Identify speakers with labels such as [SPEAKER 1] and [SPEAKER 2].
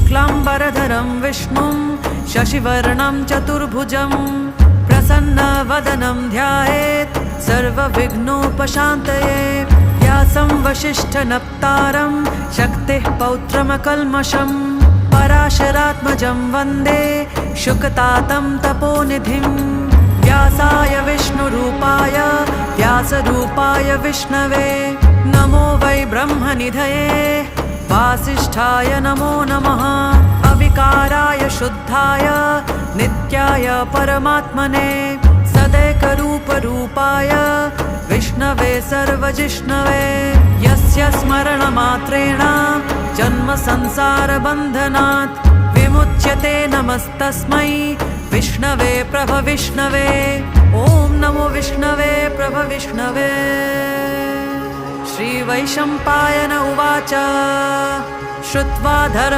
[SPEAKER 1] शुक्लाम्बरधरं विष्णुं शशिवर्णं चतुर्भुजं प्रसन्नवदनं ध्यायेत् सर्वविघ्नोपशान्तये। व्यासं वसिष्ठनप्तारं शक्तिः पौत्रमकल्मषं पराशरात्मजं वन्दे शुकतातं तपोनिधिं। व्यासाय विष्णुरूपाय व्यासरूपाय विष्णवे नमो वै ब्रह्मनिधये वासिष्ठाय नमो नमः। अविकाराय शुद्धाय नित्याय परमात्मने सदैकरूपरूपाय विष्णवे सर्वजिष्णवे यस्य स्मरणमात्रेण जन्मसंसारबन्धनात् विमुच्यते। नमस्तस्मै विष्णवे प्रभविष्णवे। ॐ नमो विष्णवे प्रभविष्णवे। श्रीवैशम्पायन उवाच श्रुत्वा धर्म